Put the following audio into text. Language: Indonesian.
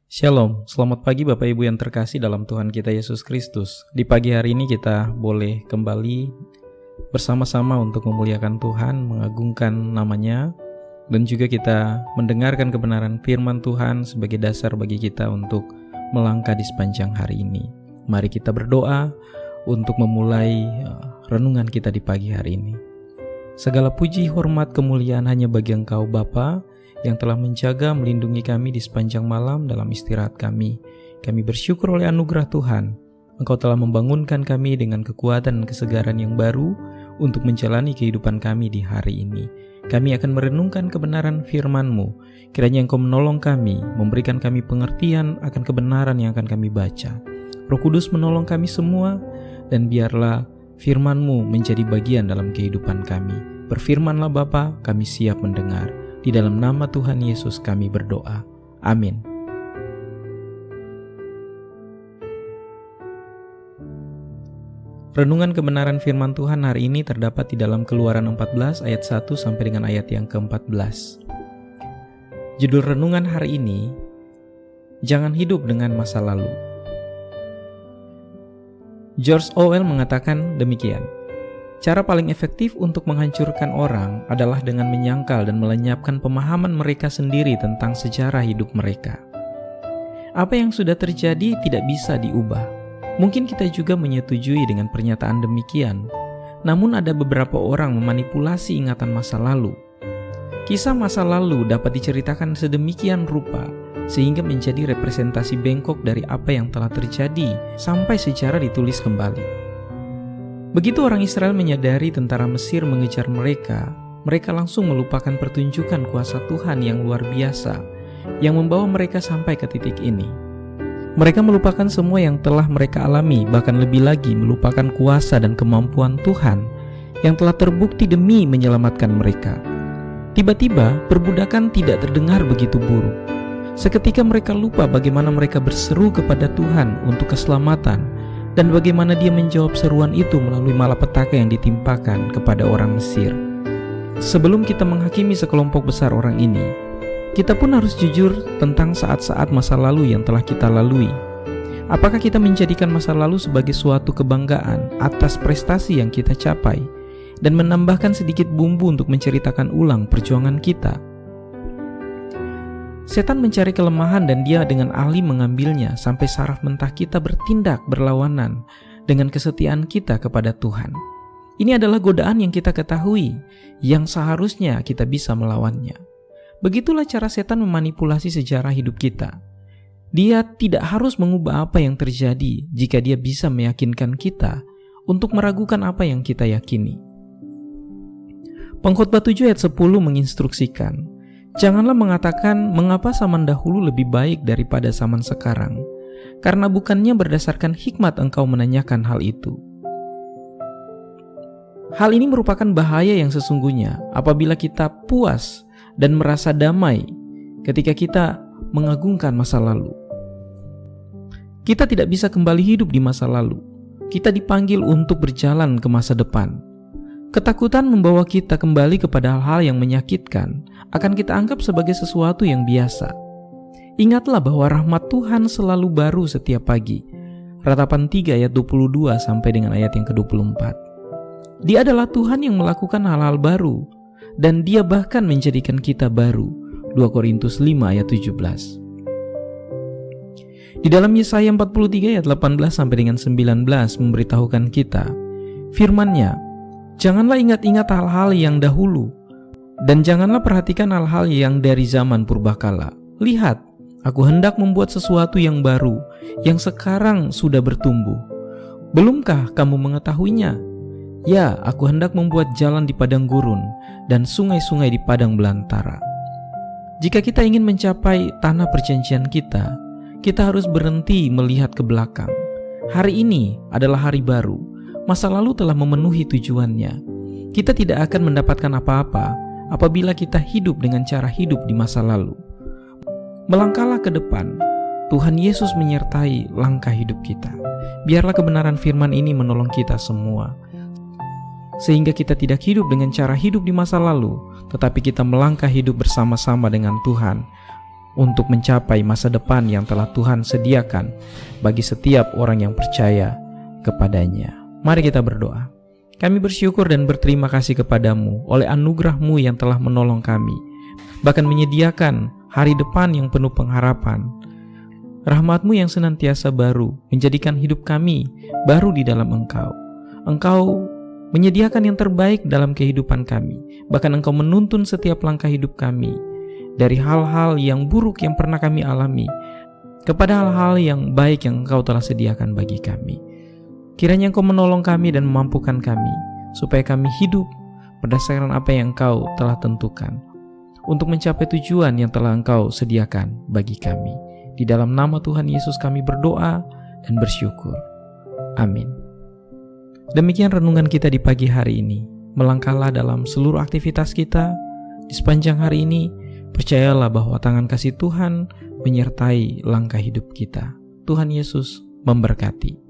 Shalom, selamat pagi Bapak Ibu yang terkasih dalam Tuhan kita Yesus Kristus. Di pagi hari ini kita boleh kembali bersama-sama untuk memuliakan Tuhan, mengagungkan namanya, dan juga kita mendengarkan kebenaran firman Tuhan sebagai dasar bagi kita untuk melangkah di sepanjang hari ini. Mari kita berdoa untuk memulai renungan kita di pagi hari ini. Segala puji, hormat, kemuliaan hanya bagi Engkau Bapa, yang telah menjaga, melindungi kami di sepanjang malam dalam istirahat kami. Kami bersyukur oleh anugerah Tuhan. Engkau telah membangunkan kami dengan kekuatan dan kesegaran yang baru untuk menjalani kehidupan kami di hari ini. Kami akan merenungkan kebenaran firman-Mu. Kiranya Engkau menolong kami, memberikan kami pengertian akan kebenaran yang akan kami baca. Roh Kudus menolong kami semua, dan biarlah firman-Mu menjadi bagian dalam kehidupan kami. Berfirmanlah Bapa, kami siap mendengar. Di dalam nama Tuhan Yesus kami berdoa. Amin. Renungan kebenaran firman Tuhan hari ini terdapat di dalam Keluaran 14 ayat 1 sampai dengan ayat yang ke-14. Judul renungan hari ini, Jangan Hidup Dengan Masa Lalu. George Orwell mengatakan demikian. Cara paling efektif untuk menghancurkan orang adalah dengan menyangkal dan melenyapkan pemahaman mereka sendiri tentang sejarah hidup mereka. Apa yang sudah terjadi tidak bisa diubah. Mungkin kita juga menyetujui dengan pernyataan demikian. Namun ada beberapa orang memanipulasi ingatan masa lalu. Kisah masa lalu dapat diceritakan sedemikian rupa sehingga menjadi representasi bengkok dari apa yang telah terjadi sampai sejarah ditulis kembali. Begitu orang Israel menyadari tentara Mesir mengejar mereka, mereka langsung melupakan pertunjukan kuasa Tuhan yang luar biasa yang membawa mereka sampai ke titik ini. Mereka melupakan semua yang telah mereka alami, bahkan lebih lagi melupakan kuasa dan kemampuan Tuhan yang telah terbukti demi menyelamatkan mereka. Tiba-tiba, perbudakan tidak terdengar begitu buruk. Seketika mereka lupa bagaimana mereka berseru kepada Tuhan untuk keselamatan, dan bagaimana Dia menjawab seruan itu melalui malapetaka yang ditimpakan kepada orang Mesir. Sebelum kita menghakimi sekelompok besar orang ini, kita pun harus jujur tentang saat-saat masa lalu yang telah kita lalui. Apakah kita menjadikan masa lalu sebagai suatu kebanggaan atas prestasi yang kita capai, dan menambahkan sedikit bumbu untuk menceritakan ulang perjuangan kita? Setan mencari kelemahan dan dia dengan ahli mengambilnya sampai saraf mentah kita bertindak berlawanan dengan kesetiaan kita kepada Tuhan. Ini adalah godaan yang kita ketahui, yang seharusnya kita bisa melawannya. Begitulah cara setan memanipulasi sejarah hidup kita. Dia tidak harus mengubah apa yang terjadi jika dia bisa meyakinkan kita untuk meragukan apa yang kita yakini. Pengkhotbah 7 ayat 10 menginstruksikan, janganlah mengatakan mengapa zaman dahulu lebih baik daripada zaman sekarang, karena bukannya berdasarkan hikmat engkau menanyakan hal itu. Hal ini merupakan bahaya yang sesungguhnya apabila kita puas dan merasa damai ketika kita mengagungkan masa lalu. Kita tidak bisa kembali hidup di masa lalu. Kita dipanggil untuk berjalan ke masa depan. Ketakutan membawa kita kembali kepada hal-hal yang menyakitkan akan kita anggap sebagai sesuatu yang biasa. Ingatlah bahwa rahmat Tuhan selalu baru setiap pagi. Ratapan 3 ayat 22 sampai dengan ayat yang ke-24. Dia adalah Tuhan yang melakukan hal-hal baru, dan Dia bahkan menjadikan kita baru. 2 Korintus 5 ayat 17. Di dalam Yesaya 43 ayat 18 sampai dengan 19 memberitahukan kita, firman-Nya, janganlah ingat-ingat hal-hal yang dahulu, dan janganlah perhatikan hal-hal yang dari zaman purbakala. Lihat, aku hendak membuat sesuatu yang baru, yang sekarang sudah bertumbuh. Belumkah kamu mengetahuinya? Ya, aku hendak membuat jalan di padang gurun, dan sungai-sungai di padang belantara. Jika kita ingin mencapai tanah perjanjian kita harus berhenti melihat ke belakang. Hari ini adalah hari baru. Masa lalu telah memenuhi tujuannya. Kita tidak akan mendapatkan apa-apa apabila kita hidup dengan cara hidup di masa lalu. Melangkahlah ke depan. Tuhan Yesus menyertai langkah hidup kita. Biarlah kebenaran firman ini menolong kita semua, sehingga kita tidak hidup dengan cara hidup di masa lalu, tetapi kita melangkah hidup bersama-sama dengan Tuhan untuk mencapai masa depan yang telah Tuhan sediakan bagi setiap orang yang percaya kepadanya. Mari kita berdoa. Kami bersyukur dan berterima kasih kepadamu oleh anugerah-Mu yang telah menolong kami, bahkan menyediakan hari depan yang penuh pengharapan. Rahmat-Mu yang senantiasa baru menjadikan hidup kami baru di dalam Engkau. Engkau menyediakan yang terbaik dalam kehidupan kami, bahkan Engkau menuntun setiap langkah hidup kami dari hal-hal yang buruk yang pernah kami alami kepada hal-hal yang baik yang Engkau telah sediakan bagi kami. Kiranya Engkau menolong kami dan memampukan kami supaya kami hidup berdasarkan apa yang Engkau telah tentukan untuk mencapai tujuan yang telah Engkau sediakan bagi kami. Di dalam nama Tuhan Yesus kami berdoa dan bersyukur. Amin. Demikian renungan kita di pagi hari ini. Melangkahlah dalam seluruh aktivitas kita di sepanjang hari ini. Percayalah bahwa tangan kasih Tuhan menyertai langkah hidup kita. Tuhan Yesus memberkati.